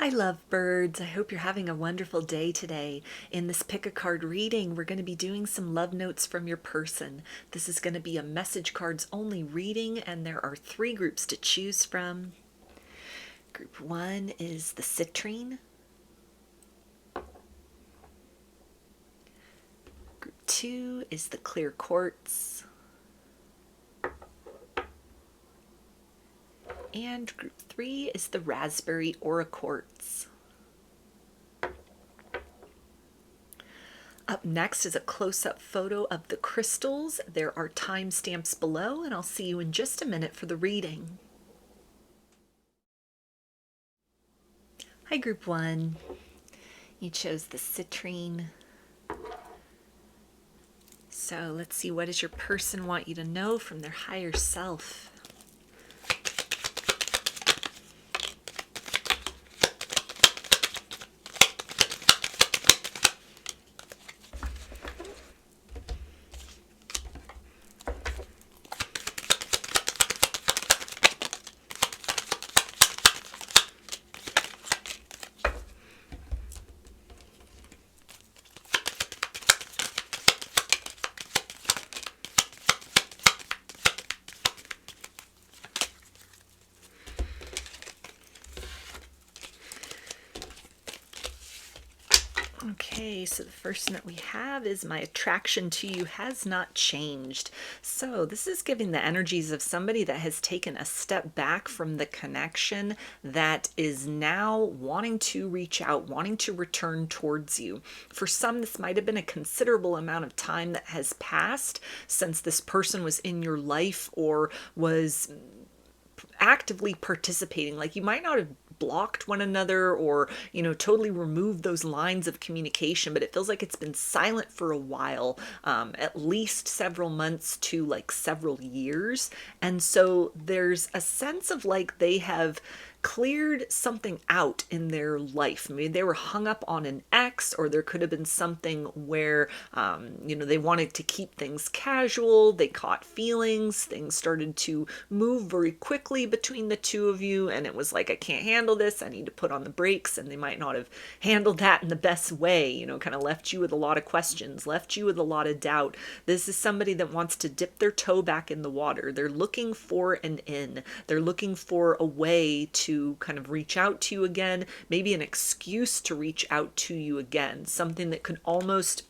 Hi lovebirds, I hope you're having a wonderful day today. In this pick a card reading, we're going to be doing some love notes from your person. This is going to be a message cards only reading, and there are 3 groups to choose from. Group 1 is the Citrine. Group 2 is the clear Quartz. And group 3 is the raspberry aura quartz. Up next is a close-up photo of the crystals. There are timestamps below, and I'll see you in just a minute for the reading. Hi, Group 1. You chose the Citrine. So let's see, what does your person want you to know from their higher self? Okay, so the first one that we have is my attraction to you has not changed. So this is giving the energies of somebody that has taken a step back from the connection that is now wanting to reach out, wanting to return towards you. For some, this might have been a considerable amount of time that has passed since this person was in your life or was actively participating. Like, you might not have blocked one another or, totally removed those lines of communication, but it feels like it's been silent for a while, at least several months to like several years. And so there's a sense of like they have cleared something out in their life. Maybe they were hung up on an ex, or there could have been something where, they wanted to keep things casual. They caught feelings. Things started to move very quickly between the two of you. And it was like, I can't handle this. I need to put on the brakes. And they might not have handled that in the best way, kind of left you with a lot of questions, left you with a lot of doubt. This is somebody that wants to dip their toe back in the water. They're looking for an in. They're looking for a way to kind of reach out to you again, maybe an excuse to reach out to you again, something that could almost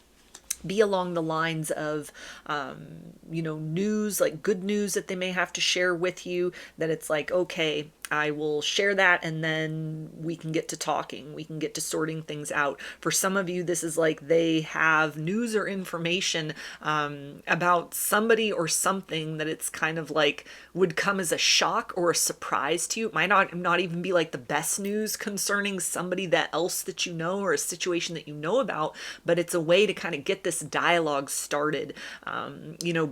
be along the lines of, news, like good news that they may have to share with you, that it's like, okay, I will share that and then we can get to talking. We can get to sorting things out. For some of you, this is like they have news or information about somebody or something that it's kind of like would come as a shock or a surprise to you. It might not even be like the best news concerning somebody else that you know or a situation that you know about, but it's a way to kind of get this dialogue started,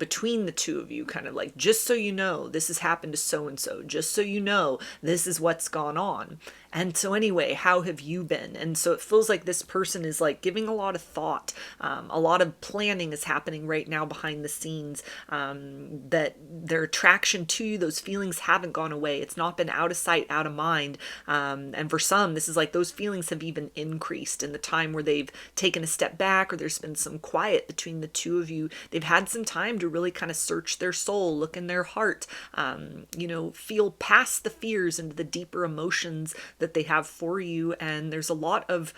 between the two of you, kind of like, just so you know, this has happened to so-and-so, just so you know, this is what's gone on. And so anyway, how have you been? And so it feels like this person is like giving a lot of thought. A lot of planning is happening right now behind the scenes, that their attraction to you, those feelings haven't gone away. It's not been out of sight, out of mind. And for some, this is like those feelings have even increased in the time where they've taken a step back, or there's been some quiet between the two of you. They've had some time to really kind of search their soul, look in their heart, feel past the fears into the deeper emotions that they have for you. And there's a lot of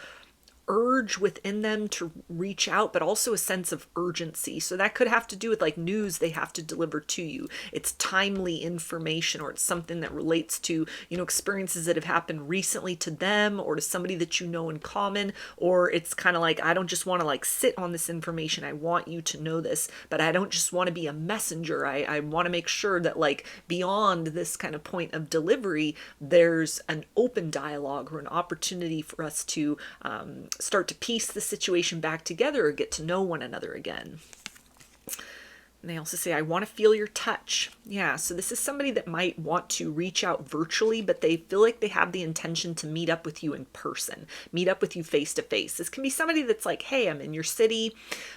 urge within them to reach out, but also a sense of urgency. So that could have to do with like news they have to deliver to you. It's timely information, or it's something that relates to, experiences that have happened recently to them or to somebody that you know in common. Or it's kind of like, I don't just want to like sit on this information. I want you to know this, but I don't just want to be a messenger. I want to make sure that like beyond this kind of point of delivery, there's an open dialogue or an opportunity for us to start to piece the situation back together or get to know one another again. And they also say, I want to feel your touch. Yeah, so this is somebody that might want to reach out virtually, but they feel like they have the intention to meet up with you in person, meet up with you face to face. This can be somebody that's like, hey, I'm in your city,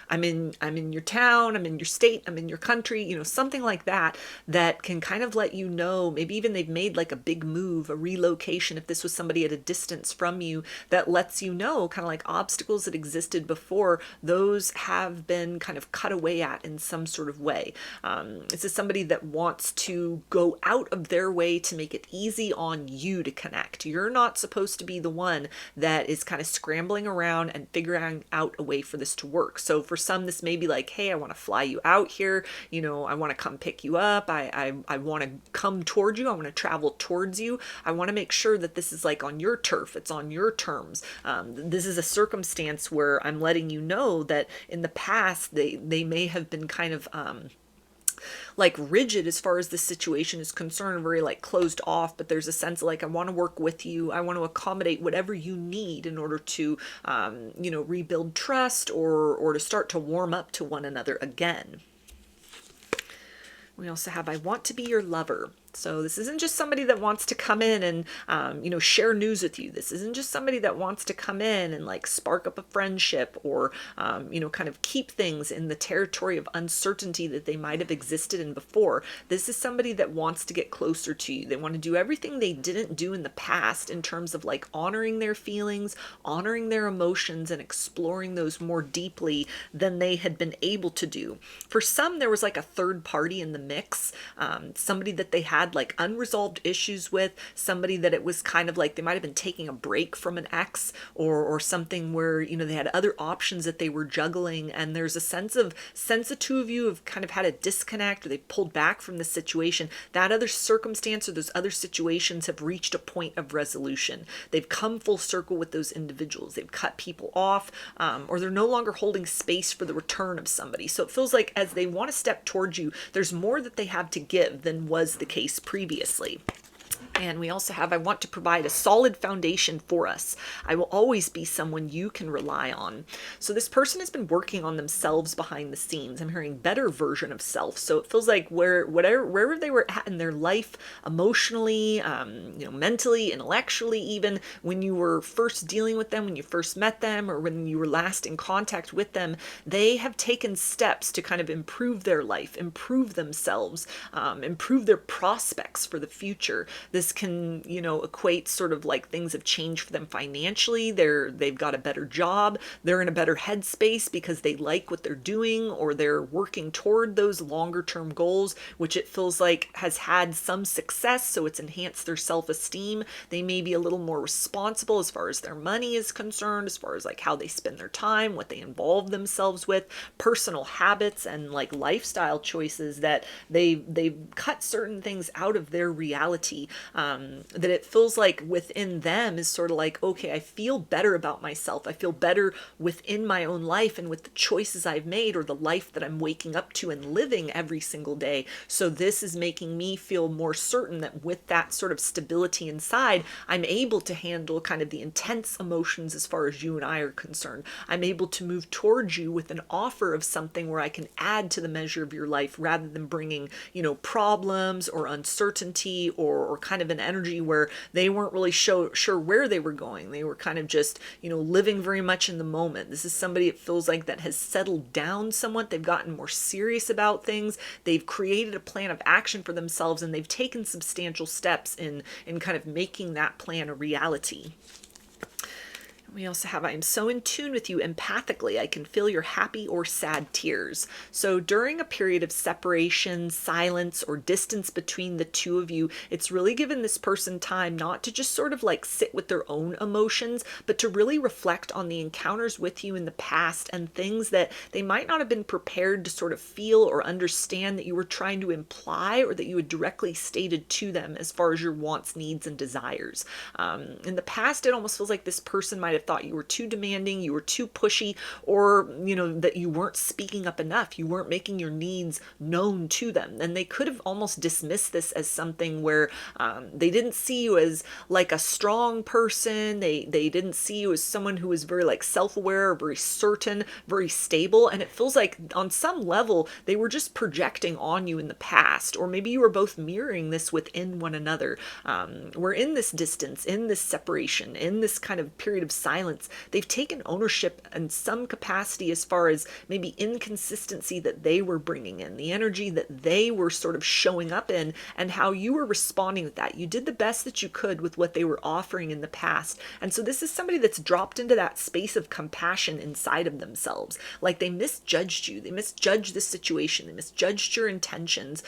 I'm in your town, I'm in your state, I'm in your country, you know, something like that, that can kind of let you know, maybe even they've made like a big move, a relocation, if this was somebody at a distance from you, that lets you know kind of like obstacles that existed before, those have been kind of cut away at in some sort of way. This is somebody that wants to go out of their way to make it easy on you to connect. You're not supposed to be the one that is kind of scrambling around and figuring out a way for this to work. So for some, this may be like, hey, I want to fly you out here. You know, I want to come pick you up. I want to come towards you. I want to travel towards you. I want to make sure that this is like on your turf. It's on your terms. This is a circumstance where I'm letting you know that in the past, they may have been kind of like rigid as far as the situation is concerned, very like closed off, but there's a sense of like, I want to work with you. I want to accommodate whatever you need in order to, you know, rebuild trust or to start to warm up to one another again. We also have, I want to be your lover. So this isn't just somebody that wants to come in and, you know, share news with you. This isn't just somebody that wants to come in and like spark up a friendship or, you know, kind of keep things in the territory of uncertainty that they might have existed in before. This is somebody that wants to get closer to you. They want to do everything they didn't do in the past in terms of like honoring their feelings, honoring their emotions, and exploring those more deeply than they had been able to do. For some, there was like a third party in the mix, somebody that they had like unresolved issues with, somebody that it was kind of like they might have been taking a break from an ex or something where, you know, they had other options that they were juggling, and there's a sense the two of you have kind of had a disconnect, or they pulled back from the situation. That other circumstance or those other situations have reached a point of resolution. They've come full circle with those individuals. They've cut people off, or they're no longer holding space for the return of somebody. So it feels like as they want to step towards you, there's more that they have to give than was the case previously. And we also have, I want to provide a solid foundation for us. I will always be someone you can rely on. So this person has been working on themselves behind the scenes. I'm hearing better version of self. So it feels like wherever they were at in their life, emotionally, you know, mentally, intellectually, even when you were first dealing with them, when you first met them, or when you were last in contact with them, they have taken steps to kind of improve their life, improve themselves, improve their prospects for the future. This can, you know, equate sort of like things have changed for them financially. They've got a better job. They're in a better headspace because they like what they're doing, or they're working toward those longer term goals, which it feels like has had some success. So it's enhanced their self-esteem. They may be a little more responsible as far as their money is concerned, as far as like how they spend their time, what they involve themselves with, personal habits and like lifestyle choices that they've cut certain things out of their reality. That it feels like within them is sort of like, okay, I feel better about myself. I feel better within my own life and with the choices I've made, or the life that I'm waking up to and living every single day. So this is making me feel more certain that with that sort of stability inside, I'm able to handle kind of the intense emotions as far as you and I are concerned. I'm able to move towards you with an offer of something where I can add to the measure of your life rather than bringing, you know, problems or uncertainty or kind of an energy where they weren't really sure where they were going. They were kind of just, you know, living very much in the moment. This is somebody, it feels like, that has settled down somewhat. They've gotten more serious about things. They've created a plan of action for themselves, and they've taken substantial steps in kind of making that plan a reality. We also have, I am so in tune with you empathically. I can feel your happy or sad tears. So during a period of separation, silence, or distance between the two of you, it's really given this person time not to just sort of like sit with their own emotions, but to really reflect on the encounters with you in the past and things that they might not have been prepared to sort of feel or understand that you were trying to imply, or that you had directly stated to them as far as your wants, needs, and desires. In the past, it almost feels like this person might have thought you were too demanding, you were too pushy, or, you know, that you weren't speaking up enough, you weren't making your needs known to them. And they could have almost dismissed this as something where they didn't see you as like a strong person. They didn't see you as someone who was very like self-aware, very certain, very stable. And it feels like on some level they were just projecting on you in the past, or maybe you were both mirroring this within one another. We're in this distance, in this separation, in this kind of period of silence. They've taken ownership in some capacity as far as maybe inconsistency that they were bringing in, the energy that they were sort of showing up in, and how you were responding with that. You did the best that you could with what they were offering in the past. And so this is somebody that's dropped into that space of compassion inside of themselves. Like they misjudged you. They misjudged the situation. They misjudged your intentions.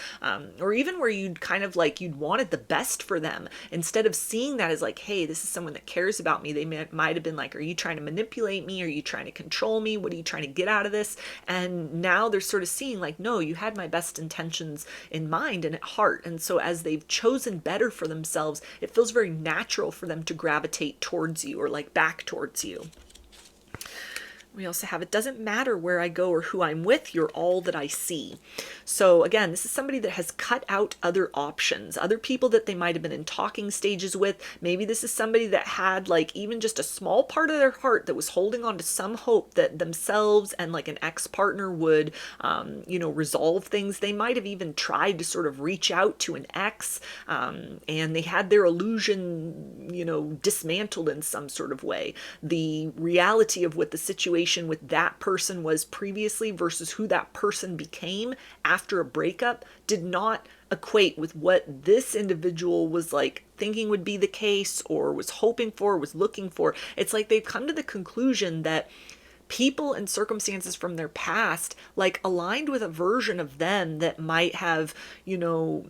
Or even where you'd kind of like, you'd wanted the best for them. Instead of seeing that as like, hey, this is someone that cares about me, they might have been like, are you trying to manipulate me? Are you trying to control me? What are you trying to get out of this? And now they're sort of seeing like, no, you had my best intentions in mind and at heart. And so as they've chosen better for themselves, it feels very natural for them to gravitate towards you, or like back towards you. We also have, it doesn't matter where I go or who I'm with, you're all that I see. So again, this is somebody that has cut out other options, other people that they might have been in talking stages with. Maybe this is somebody that had like even just a small part of their heart that was holding on to some hope that themselves and like an ex-partner would, you know, resolve things. They might have even tried to sort of reach out to an ex, and they had their illusion, you know, dismantled in some sort of way. The reality of what the situation with that person was previously versus who that person became after a breakup did not equate with what this individual was like thinking would be the case, or was hoping for, was looking for. It's like they've come to the conclusion that people and circumstances from their past like aligned with a version of them that might have, you know,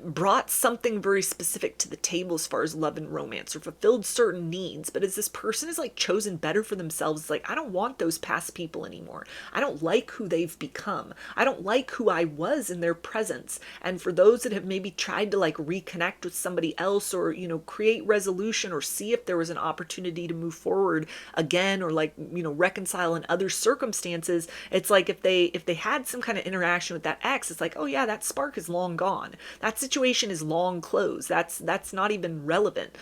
brought something very specific to the table as far as love and romance, or fulfilled certain needs. But as this person is like chosen better for themselves, it's like, I don't want those past people anymore. I don't like who they've become. I don't like who I was in their presence. And for those that have maybe tried to like reconnect with somebody else, or, you know, create resolution, or see if there was an opportunity to move forward again, or like, you know, reconcile in other circumstances, it's like if they had some kind of interaction with that ex, it's like, oh yeah, that spark is long gone. That situation is long closed. That's not even relevant.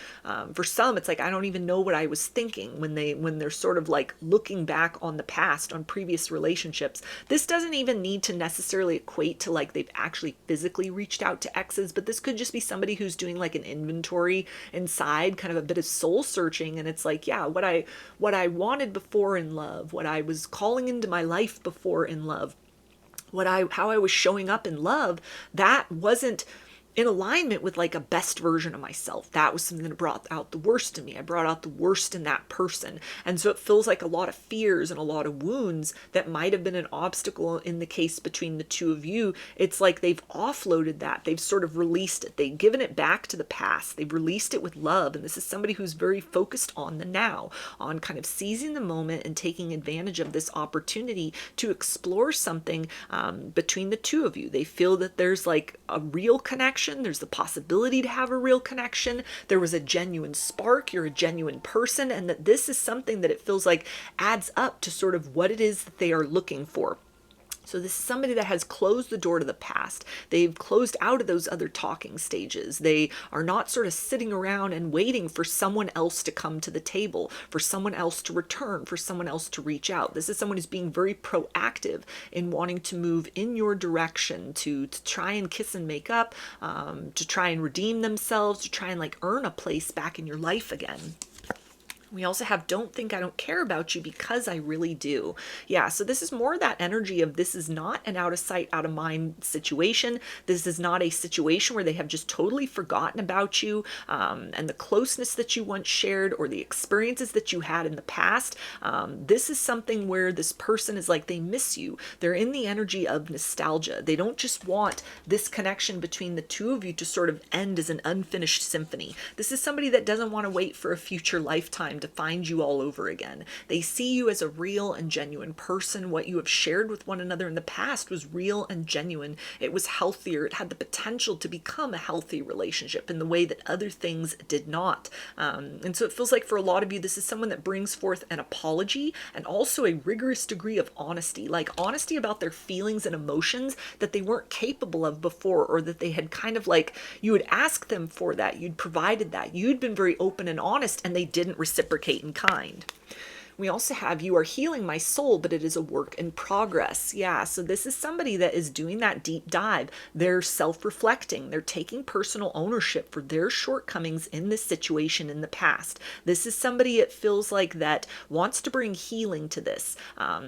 For some, it's like, I don't even know what I was thinking when they're sort of like looking back on the past, on previous relationships. This doesn't even need to necessarily equate to like they've actually physically reached out to exes, but this could just be somebody who's doing like an inventory inside, kind of a bit of soul searching. And it's like, yeah, what I wanted before in love, what I was calling into my life before in love, how I was showing up in love, that wasn't in alignment with like a best version of myself. That was something that brought out the worst in me. I brought out the worst in that person. And so it feels like a lot of fears and a lot of wounds that might have been an obstacle in the case between the two of you. It's like they've offloaded that. They've sort of released it. They've given it back to the past. They've released it with love. And this is somebody who's very focused on the now, on kind of seizing the moment and taking advantage of this opportunity to explore something between the two of you. They feel that there's like a real connection. There's the possibility to have a real connection. There was a genuine spark. You're a genuine person. And that this is something that it feels like adds up to sort of what it is that they are looking for. So this is somebody that has closed the door to the past. They've closed out of those other talking stages. They are not sort of sitting around and waiting for someone else to come to the table, for someone else to return, for someone else to reach out. This is someone who's being very proactive in wanting to move in your direction, to try and kiss and make up, to try and redeem themselves, to try and like earn a place back in your life again. We also have, don't think I don't care about you, because I really do. Yeah, so this is more that energy of, this is not an out of sight, out of mind situation. This is not a situation where they have just totally forgotten about you and the closeness that you once shared, or the experiences that you had in the past. This is something where this person is like, they miss you. They're in the energy of nostalgia. They don't just want this connection between the two of you to sort of end as an unfinished symphony. This is somebody that doesn't want to wait for a future lifetime to find you all over again. They see you as a real and genuine person. What you have shared with one another in the past was real and genuine. It was healthier. It had the potential to become a healthy relationship in the way that other things did not. And so it feels like for a lot of you, this is someone that brings forth an apology and also a rigorous degree of honesty, like honesty about their feelings and emotions that they weren't capable of before, or that they had kind of like, you would ask them for that, you'd provided that, you'd been very open and honest, and they didn't reciprocate in kind. We also have, you are healing my soul, but it is a work in progress. Yeah, so this is somebody that is doing that deep dive. They're self-reflecting. They're taking personal ownership for their shortcomings in this situation in the past. This is somebody, it feels like, that wants to bring healing to this.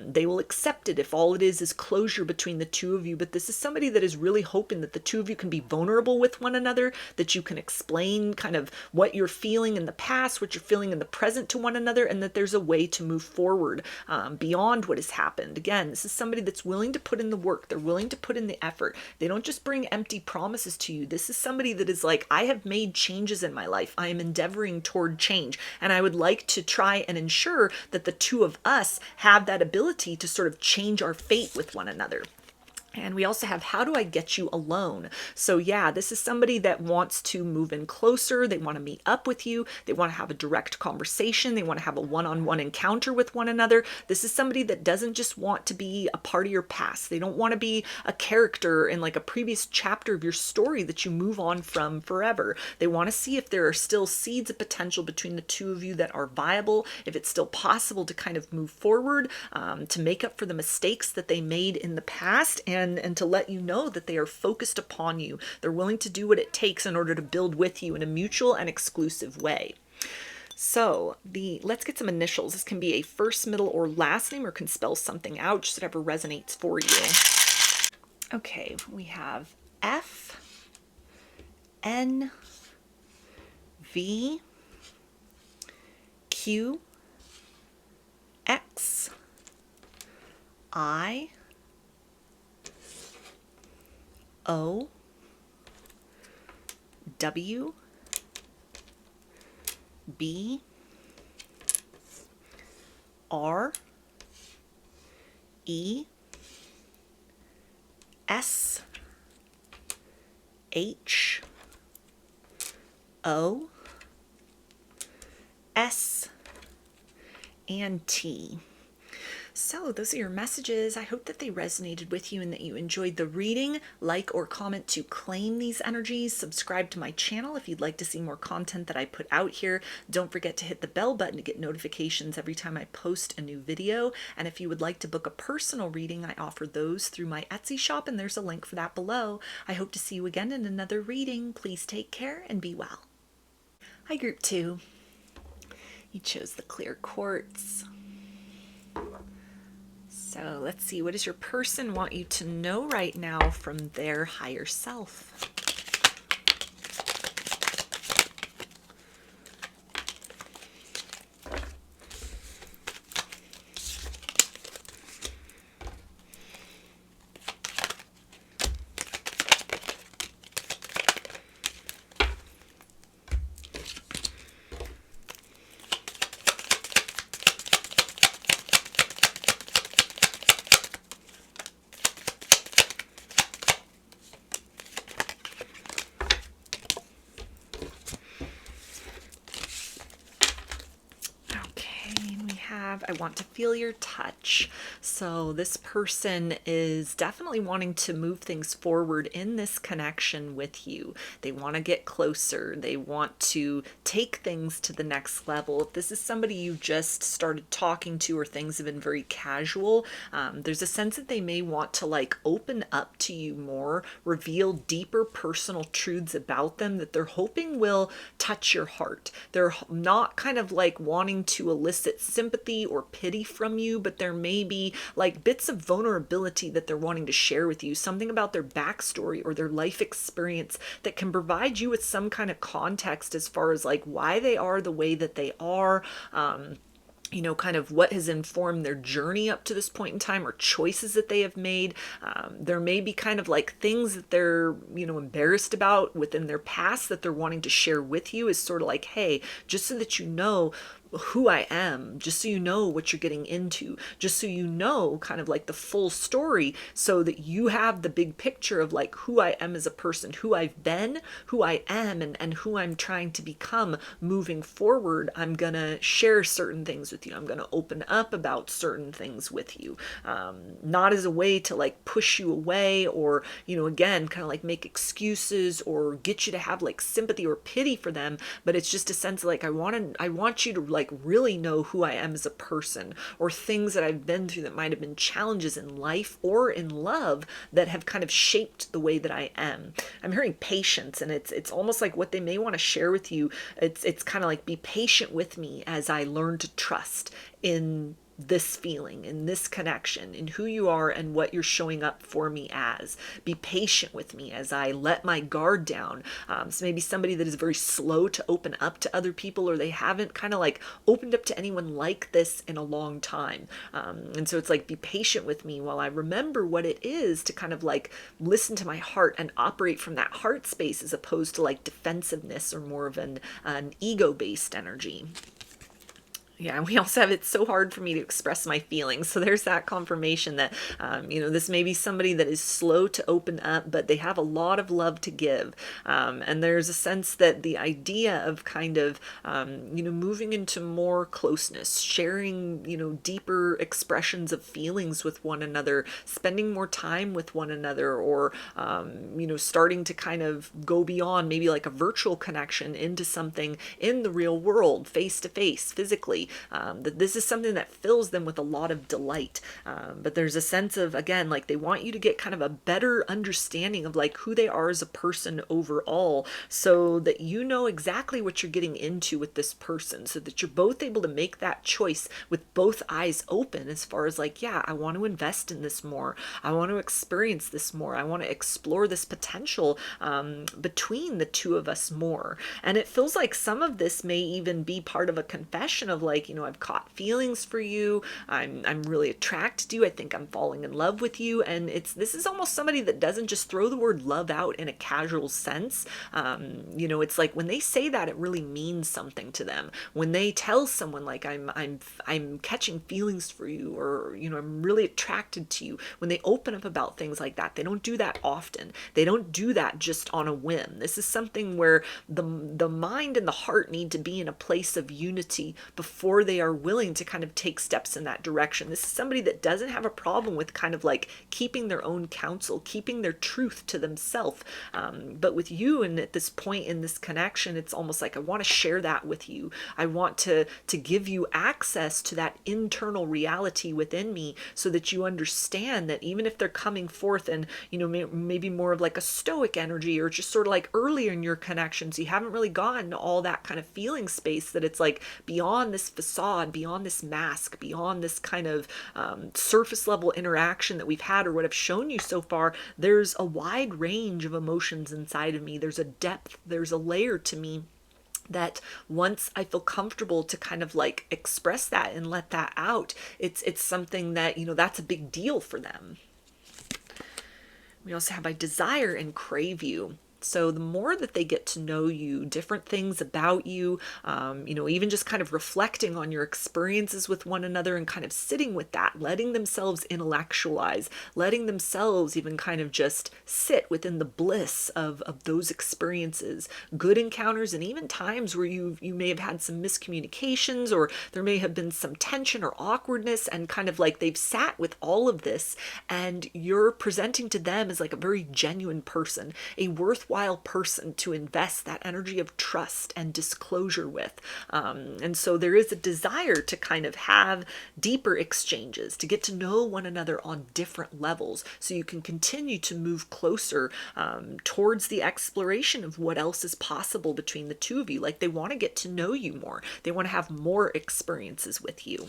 They will accept it if all it is closure between the two of you, but this is somebody that is really hoping that the two of you can be vulnerable with one another, that you can explain kind of what you're feeling in the past, what you're feeling in the present to one another, and that there's a way to move forward beyond what has happened. Again, this is somebody that's willing to put in the work. They're willing to put in the effort. They don't just bring empty promises to you. This is somebody that is like, I have made changes in my life. I am endeavoring toward change. And I would like to try and ensure that the two of us have that ability to sort of change our fate with one another. And we also have, how do I get you alone? So yeah, this is somebody that wants to move in closer. They want to meet up with you. They want to have a direct conversation. They want to have a one-on-one encounter with one another. This is somebody that doesn't just want to be a part of your past. They don't want to be a character in like a previous chapter of your story that you move on from forever. They want to see if there are still seeds of potential between the two of you that are viable, if it's still possible to kind of move forward, to make up for the mistakes that they made in the past, and to let you know that they are focused upon you. They're willing to do what it takes in order to build with you in a mutual and exclusive way. So let's get some initials. This can be a first, middle, or last name, or can spell something out, just whatever resonates for you. Okay, we have F, N, V, Q, X, I, O, W, B, R, E, S, H, O, S, and T. So those are your messages. I hope that they resonated with you and that you enjoyed the reading. Like or comment to claim these energies. Subscribe to my channel if you'd like to see more content that I put out here. Don't forget to hit the bell button to get notifications every time I post a new video. And if you would like to book a personal reading, I offer those through my Etsy shop, and there's a link for that below. I hope to see you again in another reading. Please take care and be well. Hi, Group 2. You chose the clear quartz. So let's see, what does your person want you to know right now from their higher self? I want to feel your touch. So this person is definitely wanting to move things forward in this connection with you. They want to get closer. They want to take things to the next level. If this is somebody you just started talking to, or things have been very casual, there's a sense that they may want to like open up to you more, reveal deeper personal truths about them that they're hoping will touch your heart. They're not kind of like wanting to elicit sympathy or pity from you, but there may be like bits of vulnerability that they're wanting to share with you, something about their backstory or their life experience that can provide you with some kind of context as far as like why they are the way that they are, you know, kind of what has informed their journey up to this point in time, or choices that they have made. There may be kind of like things that they're, you know, embarrassed about within their past that they're wanting to share with you, is sort of like, hey, just so that you know, who I am, just so you know what you're getting into, just so you know kind of like the full story, so that you have the big picture of like who I am as a person, who I've been, who I am, and who I'm trying to become moving forward. I'm gonna share certain things with you. I'm gonna open up about certain things with you, not as a way to like push you away, or, you know, again, kind of like make excuses or get you to have like sympathy or pity for them, but it's just a sense of like I want you to like really know who I am as a person, or things that I've been through that might have been challenges in life or in love that have kind of shaped the way that I am. I'm hearing patience, and it's almost like what they may want to share with you. It's kind of like, be patient with me as I learn to trust in this feeling, in this connection, in who you are and what you're showing up for me as. Be patient with me as I let my guard down. So maybe somebody that is very slow to open up to other people, or they haven't kind of like opened up to anyone like this in a long time. And so it's like, be patient with me while I remember what it is to kind of like listen to my heart and operate from that heart space, as opposed to like defensiveness or more of an ego-based energy. Yeah, we also have, it's so hard for me to express my feelings. So there's that confirmation that, you know, this may be somebody that is slow to open up, but they have a lot of love to give. And there's a sense that the idea of kind of, you know, moving into more closeness, sharing, you know, deeper expressions of feelings with one another, spending more time with one another, or, you know, starting to kind of go beyond maybe like a virtual connection into something in the real world, face to face, physically. That this is something that fills them with a lot of delight. But there's a sense of, again, like they want you to get kind of a better understanding of like who they are as a person overall, so that you know exactly what you're getting into with this person, so that you're both able to make that choice with both eyes open, as far as like, yeah, I want to invest in this more. I want to experience this more. I want to explore this potential between the two of us more. And it feels like some of this may even be part of a confession of like, you know, I've caught feelings for you. I'm really attracted to you. I think I'm falling in love with you. And this is almost somebody that doesn't just throw the word love out in a casual sense. You know, it's like when they say that, it really means something to them. When they tell someone like, I'm catching feelings for you, or, you know, I'm really attracted to you, when they open up about things like that, they don't do that often. They don't do that just on a whim. This is something where the mind and the heart need to be in a place of unity before they are willing to kind of take steps in that direction. This is somebody that doesn't have a problem with kind of like keeping their own counsel, keeping their truth to themselves. But with you, and at this point in this connection, it's almost like, I want to share that with you. I want to give you access to that internal reality within me, so that you understand that even if they're coming forth and, you know, maybe more of like a stoic energy, or just sort of like earlier in your connections, you haven't really gotten all that kind of feeling space, that it's like beyond this facade, beyond this mask, beyond this kind of surface level interaction that we've had, or what I've shown you so far, there's a wide range of emotions inside of me. There's a depth, there's a layer to me that once I feel comfortable to kind of like express that and let that out, it's something that, you know, that's a big deal for them. We also have, I desire and crave you. So the more that they get to know you, different things about you, you know, even just kind of reflecting on your experiences with one another, and kind of sitting with that, letting themselves intellectualize, letting themselves even kind of just sit within the bliss of those experiences, good encounters, and even times where you may have had some miscommunications, or there may have been some tension or awkwardness, and kind of like they've sat with all of this, and you're presenting to them as like a very genuine person, a worthwhile person to invest that energy of trust and disclosure with. And so there is a desire to kind of have deeper exchanges, to get to know one another on different levels, so you can continue to move closer towards the exploration of what else is possible between the two of you. Like, they want to get to know you more. They want to have more experiences with you.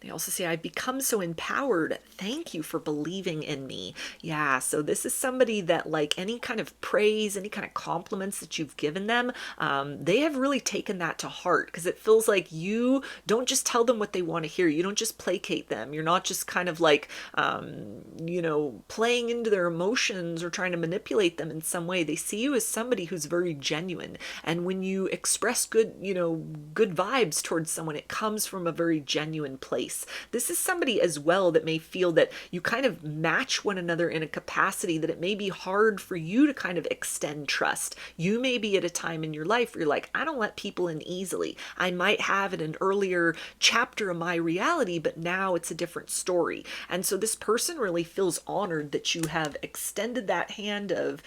They also say, I've become so empowered. Thank you for believing in me. Yeah, so this is somebody that, like, any kind of praise, any kind of compliments that you've given them, they have really taken that to heart, because it feels like you don't just tell them what they want to hear. You don't just placate them. You're not just kind of like, playing into their emotions or trying to manipulate them in some way. They see you as somebody who's very genuine. And when you express good, good vibes towards someone, it comes from a very genuine place. This is somebody as well that may feel that you kind of match one another in a capacity that it may be hard for you to kind of extend trust. You may be at a time in your life where you're like, I don't let people in easily. I might have in an earlier chapter of my reality, but now it's a different story. And so this person really feels honored that you have extended that hand of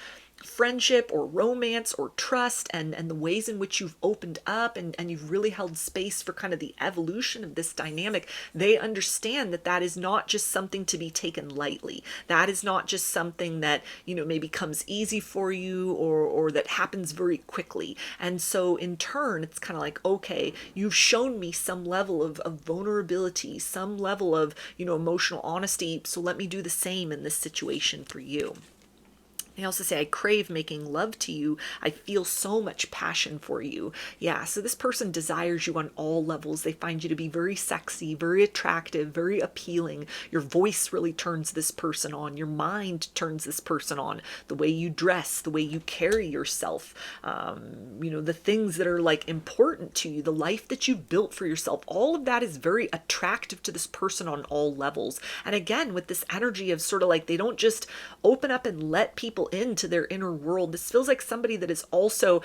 friendship or romance or trust, and the ways in which you've opened up, and you've really held space for kind of the evolution of this dynamic. They understand that that is not just something to be taken lightly. That is not just something that, maybe comes easy for you, or that happens very quickly. And so in turn, it's kind of like, okay, you've shown me some level of vulnerability, some level of, emotional honesty. So let me do the same in this situation for you. They also say, I crave making love to you. I feel so much passion for you. Yeah, so this person desires you on all levels. They find you to be very sexy, very attractive, very appealing. Your voice really turns this person on. Your mind turns this person on. The way you dress, the way you carry yourself, the things that are like important to you, the life that you've built for yourself, all of that is very attractive to this person on all levels. And again, with this energy of sort of like, they don't just open up and let people into their inner world. This feels like somebody that is also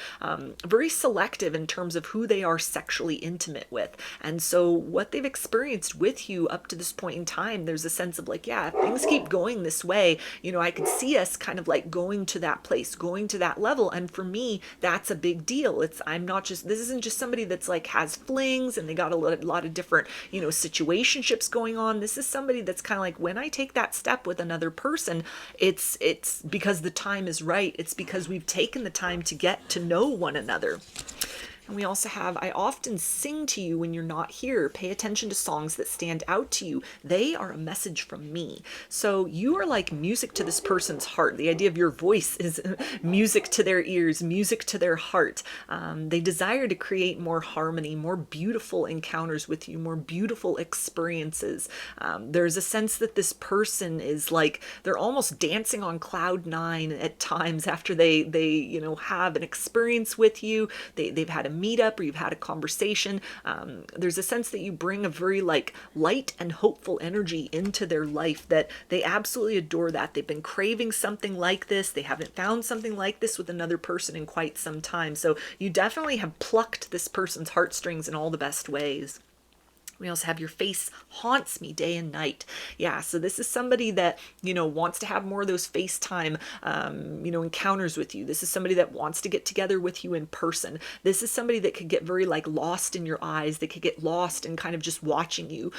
very selective in terms of who they are sexually intimate with. And so what they've experienced with you up to this point in time, there's a sense of like, yeah, if things keep going this way, I could see us kind of like going to that place, going to that level. And for me, that's a big deal. This isn't just somebody that's like has flings and they got a lot of different, situationships going on. This is somebody that's kind of like, when I take that step with another person, it's because the time is right. It's because we've taken the time to get to know one another. And we also have, I often sing to you when you're not here. Pay attention to songs that stand out to you. They are a message from me. So you are like music to this person's heart. The idea of your voice is music to their ears, music to their heart. They desire to create more harmony, more beautiful encounters with you, more beautiful experiences. There's a sense that this person is like, they're almost dancing on cloud nine at times after they have an experience with you. They've had a meetup or you've had a conversation. There's a sense that you bring a very like light and hopeful energy into their life, that they absolutely adore that. They've been craving something like this. They haven't found something like this with another person in quite some time. So you definitely have plucked this person's heartstrings in all the best ways. We also have, your face haunts me day and night. Yeah, so this is somebody that, wants to have more of those FaceTime, encounters with you. This is somebody that wants to get together with you in person. This is somebody that could get very like lost in your eyes. They could get lost in kind of just watching you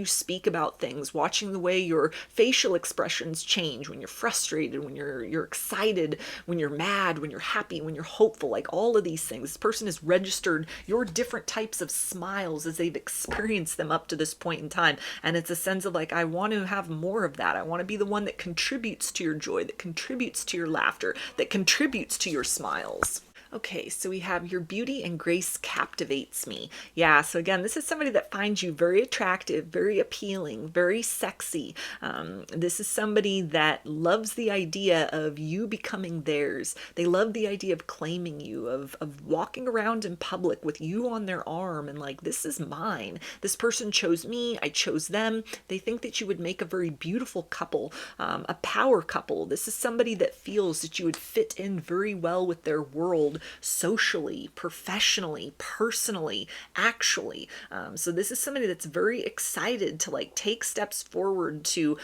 speak about things, watching the way your facial expressions change when you're frustrated, when you're excited, when you're mad, when you're happy, when you're hopeful, like all of these things. This person has registered your different types of smiles as they've experienced them up to this point in time. And it's a sense of like, I want to have more of that. I want to be the one that contributes to your joy, that contributes to your laughter, that contributes to your smiles. Okay, so we have, your beauty and grace captivates me. Yeah, so again, this is somebody that finds you very attractive, very appealing, very sexy. This is somebody that loves the idea of you becoming theirs. They love the idea of claiming you, of walking around in public with you on their arm and like, this is mine. This person chose me, I chose them. They think that you would make a very beautiful couple, a power couple. This is somebody that feels that you would fit in very well with their world, socially, professionally, personally, actually. So this is somebody that's very excited to like take steps forward, to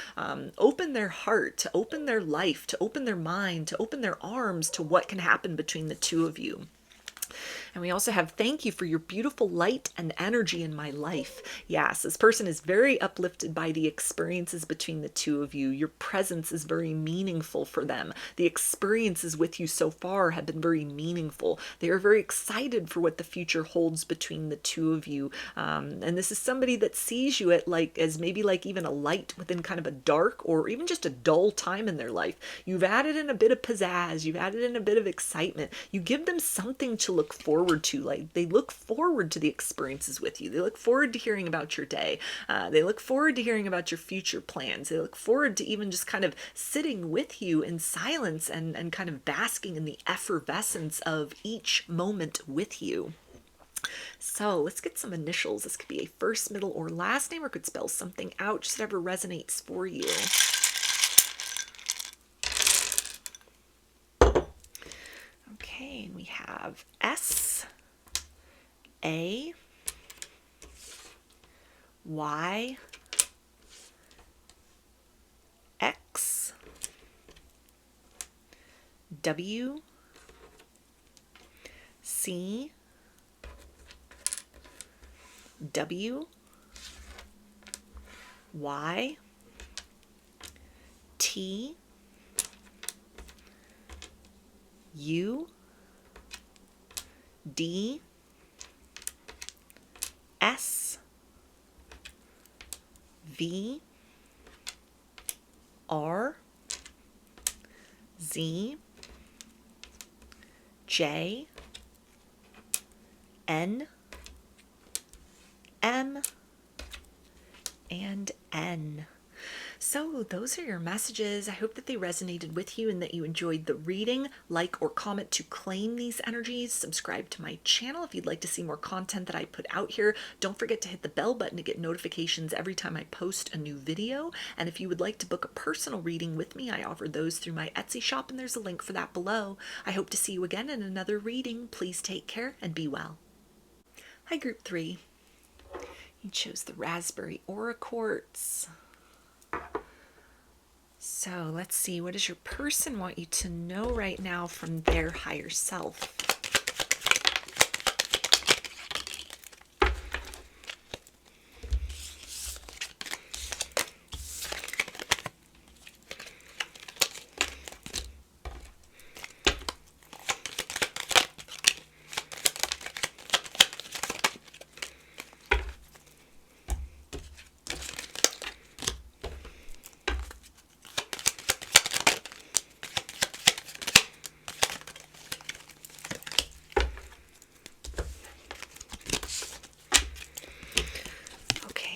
open their heart, to open their life, to open their mind, to open their arms to what can happen between the two of you. And we also have, thank you for your beautiful light and energy in my life. Yes, this person is very uplifted by the experiences between the two of you. Your presence is very meaningful for them. The experiences with you so far have been very meaningful. They are very excited for what the future holds between the two of you. And this is somebody that sees you as maybe like even a light within kind of a dark or even just a dull time in their life. You've added in a bit of pizzazz. You've added in a bit of excitement. You give them something to look forward to. Like, they look forward to the experiences with you. They look forward to hearing about your day. They look forward to hearing about your future plans. They look forward to even just kind of sitting with you in silence and kind of basking in the effervescence of each moment with you. So let's get some initials. This could be a first, middle, or last name, or could spell something out, just whatever resonates for you. Okay, and we have S, A, Y, X, W, C, W, Y, T, U, D, S, V, R, Z, J, N, M, and N. So those are your messages. I hope that they resonated with you and that you enjoyed the reading. Like or comment to claim these energies. Subscribe to my channel if you'd like to see more content that I put out here. Don't forget to hit the bell button to get notifications every time I post a new video. And if you would like to book a personal reading with me, I offer those through my Etsy shop, and there's a link for that below. I hope to see you again in another reading. Please take care and be well. Hi, Group 3. You chose the Raspberry Aura Quartz. So let's see, what does your person want you to know right now from their higher self?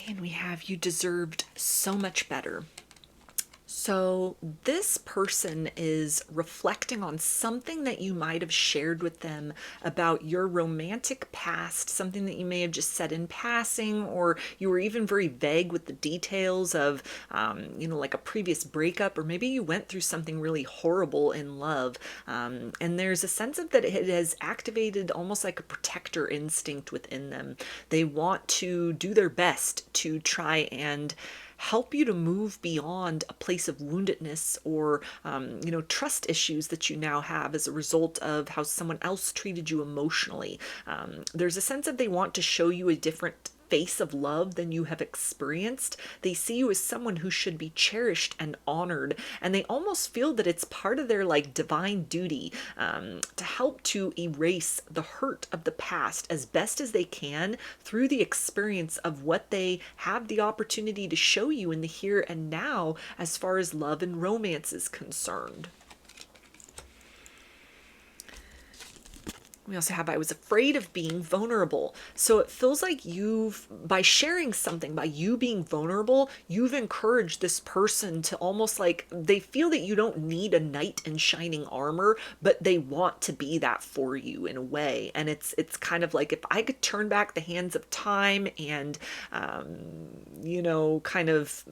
And we have, you deserved so much better. So this person is reflecting on something that you might have shared with them about your romantic past, something that you may have just said in passing, or you were even very vague with the details of, like a previous breakup, or maybe you went through something really horrible in love. And there's a sense of that it has activated almost like a protector instinct within them. They want to do their best to try and help you to move beyond a place of woundedness or, trust issues that you now have as a result of how someone else treated you emotionally. There's a sense that they want to show you a different face of love than you have experienced. They see you as someone who should be cherished and honored, and they almost feel that it's part of their divine duty to help to erase the hurt of the past as best as they can through the experience of what they have the opportunity to show you in the here and now as far as love and romance is concerned. We also have, I was afraid of being vulnerable. So it feels like by sharing something, by you being vulnerable, you've encouraged this person to almost they feel that you don't need a knight in shining armor, but they want to be that for you in a way. And it's kind of like, if I could turn back the hands of time and, kind of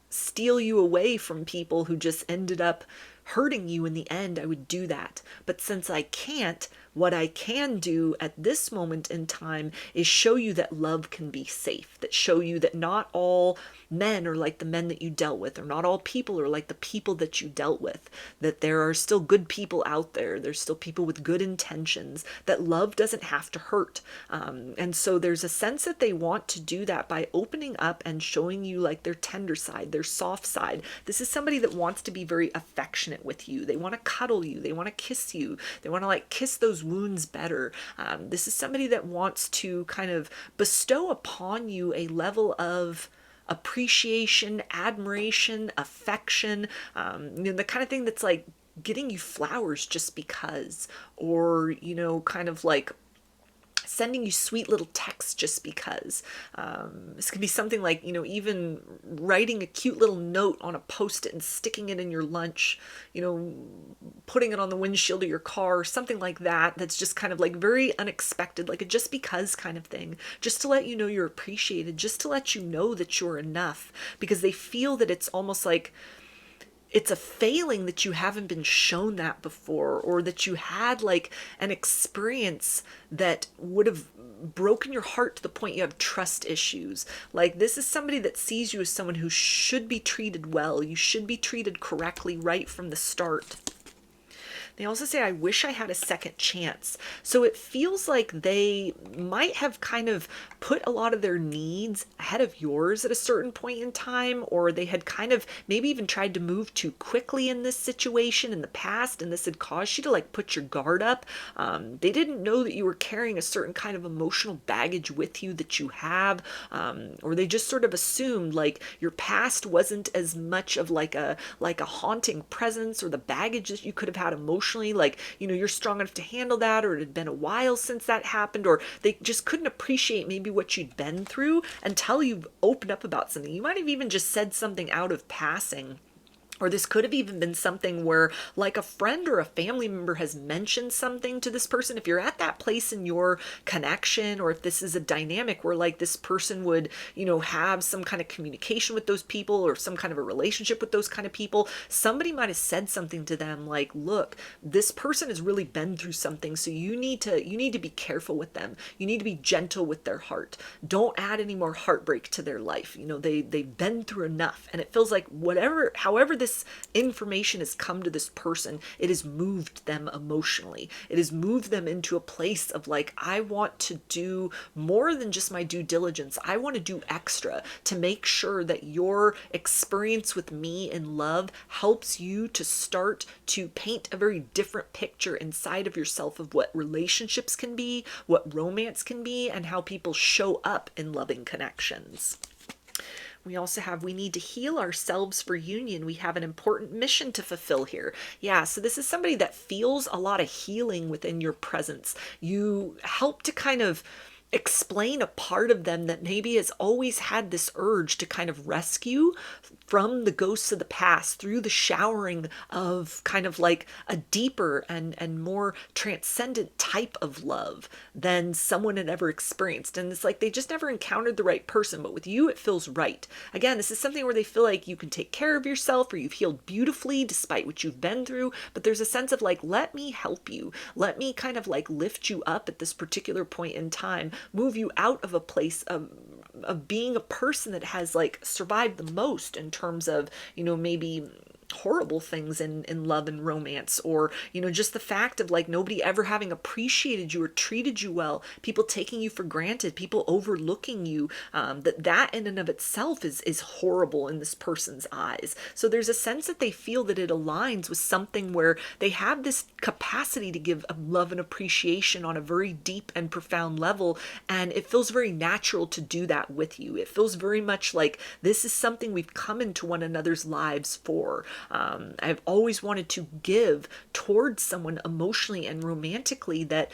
steal you away from people who just ended up hurting you in the end, I would do that. But since I can't, What I can do at this moment in time is show you that love can be safe, that show you that not all men are like the men that you dealt with, or not all people are like the people that you dealt with, that there are still good people out there. There's still people with good intentions, that love doesn't have to hurt. And so there's a sense that they want to do that by opening up and showing you like their tender side, their soft side. This is somebody that wants to be very affectionate with you. They want to cuddle you. They want to kiss you. They want to like kiss those wounds better. This is somebody that wants to kind of bestow upon you a level of appreciation, admiration, affection, the kind of thing that's like getting you flowers just because, or, kind of like sending you sweet little texts just because. This could be something like, even writing a cute little note on a post-it and sticking it in your lunch, putting it on the windshield of your car, something like that, that's just kind of like very unexpected, like a just because kind of thing, just to let you know you're appreciated, just to let you know that you're enough, because they feel that it's almost like it's a failing that you haven't been shown that before, or that you had like an experience that would have broken your heart to the point you have trust issues. Like, this is somebody that sees you as someone who should be treated well. You should be treated correctly right from the start. They also say, I wish I had a second chance. So it feels like they might have kind of put a lot of their needs ahead of yours at a certain point in time, or they had kind of maybe even tried to move too quickly in this situation in the past, and this had caused you to like put your guard up. They didn't know that you were carrying a certain kind of emotional baggage with you that you have, or they just sort of assumed like your past wasn't as much of like a haunting presence, or the baggage that you could have had emotionally, like, you're strong enough to handle that, or it had been a while since that happened, or they just couldn't appreciate maybe what you'd been through until you've opened up about something. You might have even just said something out of passing. Or this could have even been something where like a friend or a family member has mentioned something to this person. If you're at that place in your connection, or if this is a dynamic where like this person would, have some kind of communication with those people, or some kind of a relationship with those kind of people, somebody might have said something to them like, look, this person has really been through something, so you need to be careful with them. You need to be gentle with their heart. Don't add any more heartbreak to their life. They've been through enough. And it feels like however this information has come to this person, it has moved them emotionally. It has moved them into a place of like, I want to do more than just my due diligence. I want to do extra to make sure that your experience with me in love helps you to start to paint a very different picture inside of yourself of what relationships can be, what romance can be, and how people show up in loving connections. We also have, we need to heal ourselves for union. We have an important mission to fulfill here. Yeah, so this is somebody that feels a lot of healing within your presence. You help to kind of explain a part of them that maybe has always had this urge to kind of rescue from the ghosts of the past through the showering of kind of like a deeper and more transcendent type of love than someone had ever experienced. And it's like they just never encountered the right person, but with you it feels right. Again, this is something where they feel like you can take care of yourself, or you've healed beautifully despite what you've been through, but there's a sense of like, let me help you. Let me kind of like lift you up at this particular point in time, move you out of a place of being a person that has like survived the most in terms of, maybe horrible things in love and romance, or just the fact of like nobody ever having appreciated you or treated you well, people taking you for granted, people overlooking you, that in and of itself is horrible in this person's eyes. So there's a sense that they feel that it aligns with something where they have this capacity to give love and appreciation on a very deep and profound level, and it feels very natural to do that with you. It feels very much like this is something we've come into one another's lives for. I've always wanted to give towards someone emotionally and romantically that,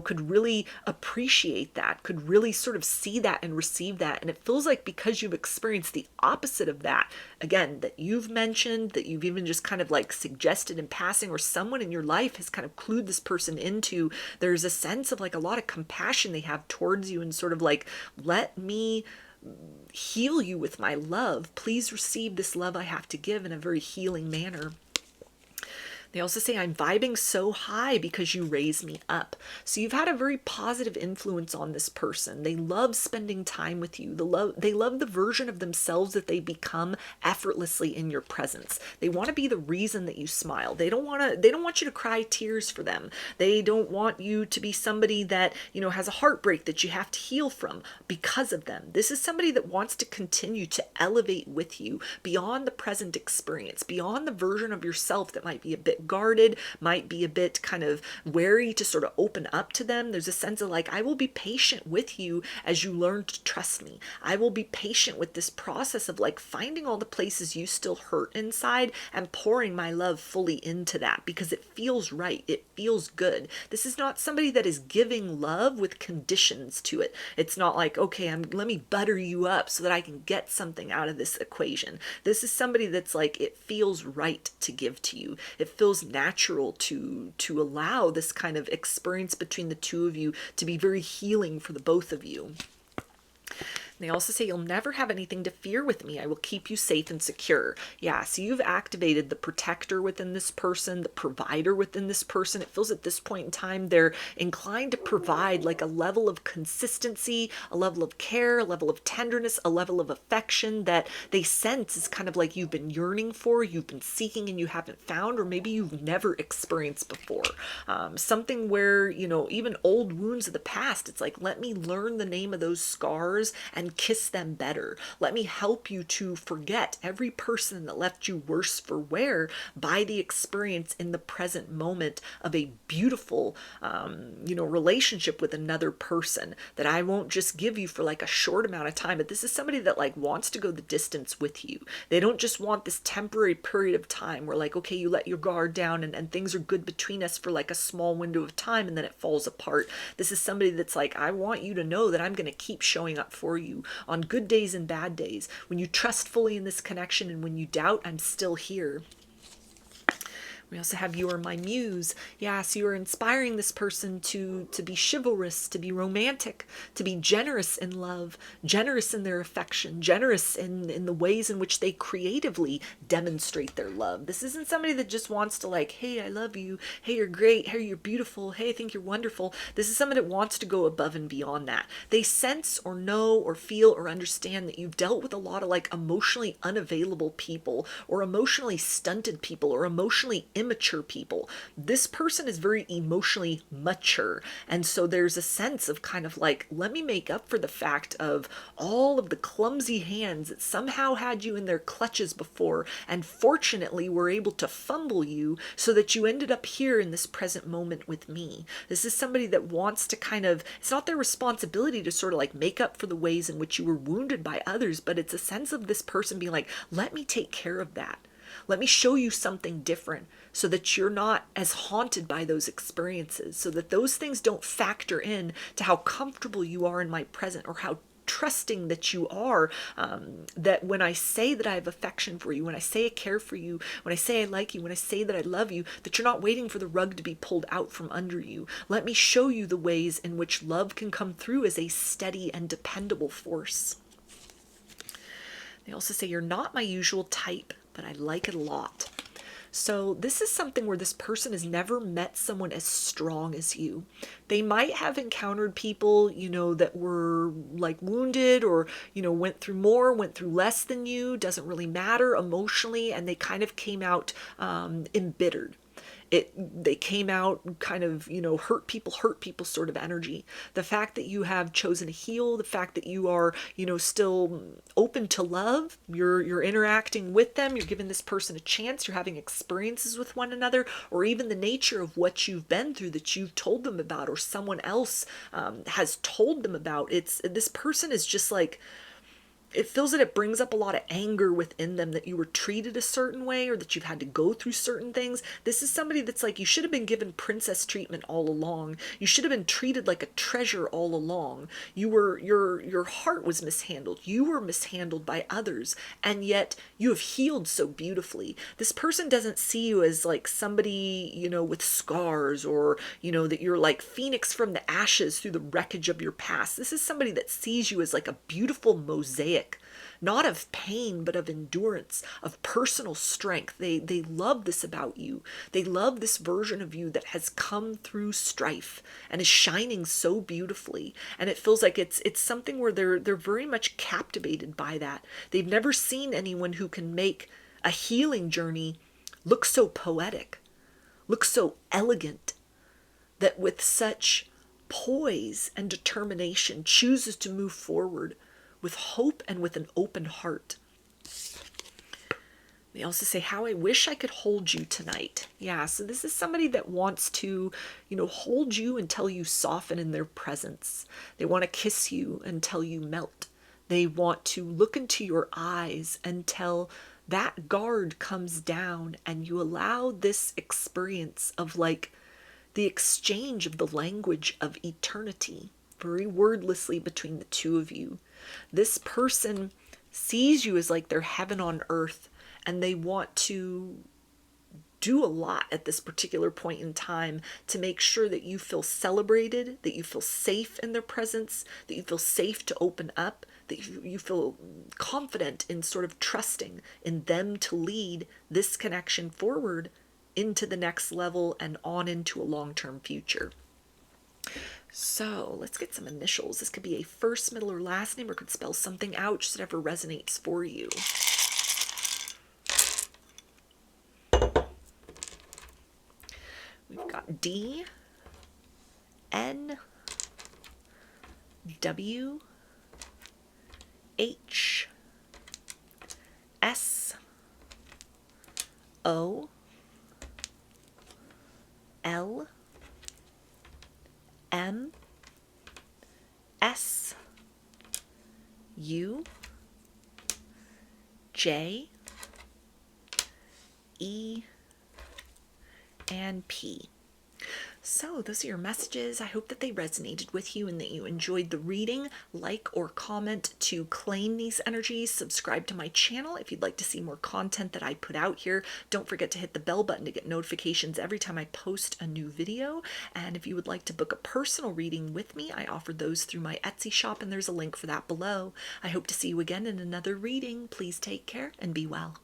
could really appreciate that, could really sort of see that and receive that. And it feels like because you've experienced the opposite of that, again, that you've mentioned, that you've even just kind of like suggested in passing, or someone in your life has kind of clued this person into, there's a sense of like a lot of compassion they have towards you, and sort of like, let me heal you with my love. Please receive this love I have to give in a very healing manner. They also say, I'm vibing so high because you raise me up. So you've had a very positive influence on this person. They love spending time with you. They love the version of themselves that they become effortlessly in your presence. They want to be the reason that you smile. They don't want you to cry tears for them. They don't want you to be somebody that, has a heartbreak that you have to heal from because of them. This is somebody that wants to continue to elevate with you beyond the present experience, beyond the version of yourself that might be a bit guarded, might be a bit kind of wary to sort of open up to them. There's a sense of like, I will be patient with you as you learn to trust me. I will be patient with this process of like finding all the places you still hurt inside and pouring my love fully into that because it feels right. It feels good. This is not somebody that is giving love with conditions to it. It's not like, okay, let me butter you up so that I can get something out of this equation. This is somebody that's like, it feels right to give to you. It feels natural to allow this kind of experience between the two of you to be very healing for the both of you. They also say, you'll never have anything to fear with me. I will keep you safe and secure. Yeah, so you've activated the protector within this person, the provider within this person. It feels at this point in time they're inclined to provide like a level of consistency, a level of care, a level of tenderness, a level of affection that they sense is kind of like you've been yearning for, you've been seeking and you haven't found, or maybe you've never experienced before. Something where, even old wounds of the past, it's like, let me learn the name of those scars and kiss them better. Let me help you to forget every person that left you worse for wear by the experience in the present moment of a beautiful, relationship with another person that I won't just give you for like a short amount of time, but this is somebody that like wants to go the distance with you. They don't just want this temporary period of time where like, okay, you let your guard down and things are good between us for like a small window of time and then it falls apart. This is somebody that's like, I want you to know that I'm going to keep showing up for you on good days and bad days. When you trust fully in this connection and when you doubt, I'm still here. We also have you are my muse. Yeah, so you're inspiring this person to be chivalrous, to be romantic, to be generous in love, generous in their affection, generous in the ways in which they creatively demonstrate their love. This isn't somebody that just wants to like, hey, I love you. Hey, you're great. Hey, you're beautiful. Hey, I think you're wonderful. This is somebody that wants to go above and beyond that. They sense or know or feel or understand that you've dealt with a lot of like emotionally unavailable people or emotionally stunted people or emotionally immature people. This person is very emotionally mature. And so there's a sense of kind of like, let me make up for the fact of all of the clumsy hands that somehow had you in their clutches before and fortunately were able to fumble you so that you ended up here in this present moment with me. This is somebody that wants to kind of, it's not their responsibility to sort of like make up for the ways in which you were wounded by others, but it's a sense of this person being like, let me take care of that. Let me show you something different so that you're not as haunted by those experiences, so that those things don't factor in to how comfortable you are in my present or how trusting that you are, that when I say that I have affection for you, when I say I care for you, when I say I like you, when I say that I love you, that you're not waiting for the rug to be pulled out from under you. Let me show you the ways in which love can come through as a steady and dependable force. They also say you're not my usual type, but I like it a lot. So this is something where this person has never met someone as strong as you. They might have encountered people, that were like wounded or, went through more, went through less than you, doesn't really matter emotionally, and they kind of came out embittered. They came out kind of, hurt people sort of energy. The fact that you have chosen to heal, the fact that you are, still open to love, you're interacting with them, you're giving this person a chance, you're having experiences with one another, or even the nature of what you've been through that you've told them about or someone else has told them about. This person is just like, it feels that it brings up a lot of anger within them that you were treated a certain way or that you've had to go through certain things. This is somebody that's like, you should have been given princess treatment all along. You should have been treated like a treasure all along. Your heart was mishandled. You were mishandled by others, and yet you have healed so beautifully. This person doesn't see you as like somebody, with scars or, that you're like Phoenix from the ashes through the wreckage of your past. This is somebody that sees you as like a beautiful mosaic prophetic, not of pain, but of endurance, of personal strength. They love this about you. They love this version of you that has come through strife and is shining so beautifully. And it feels like it's something where they're very much captivated by that. They've never seen anyone who can make a healing journey look so poetic, look so elegant, that with such poise and determination chooses to move forward with hope and with an open heart. They also say, how I wish I could hold you tonight. Yeah, so this is somebody that wants to, hold you until you soften in their presence. They want to kiss you until you melt. They want to look into your eyes until that guard comes down and you allow this experience of like the exchange of the language of eternity, very wordlessly between the two of you. This person sees you as like their heaven on earth, and they want to do a lot at this particular point in time to make sure that you feel celebrated, that you feel safe in their presence, that you feel safe to open up, that you feel confident in sort of trusting in them to lead this connection forward into the next level and on into a long-term future. So let's get some initials. This could be a first, middle, or last name, or could spell something out, just whatever resonates for you. We've got D, N, W, H, S, O, L, M, S, U, J, E, and P. So those are your messages. I hope that they resonated with you and that you enjoyed the reading. Like or comment to claim these energies. Subscribe to my channel if you'd like to see more content that I put out here. Don't forget to hit the bell button to get notifications every time I post a new video. And if you would like to book a personal reading with me, I offer those through my Etsy shop, and there's a link for that below. I hope to see you again in another reading. Please take care and be well.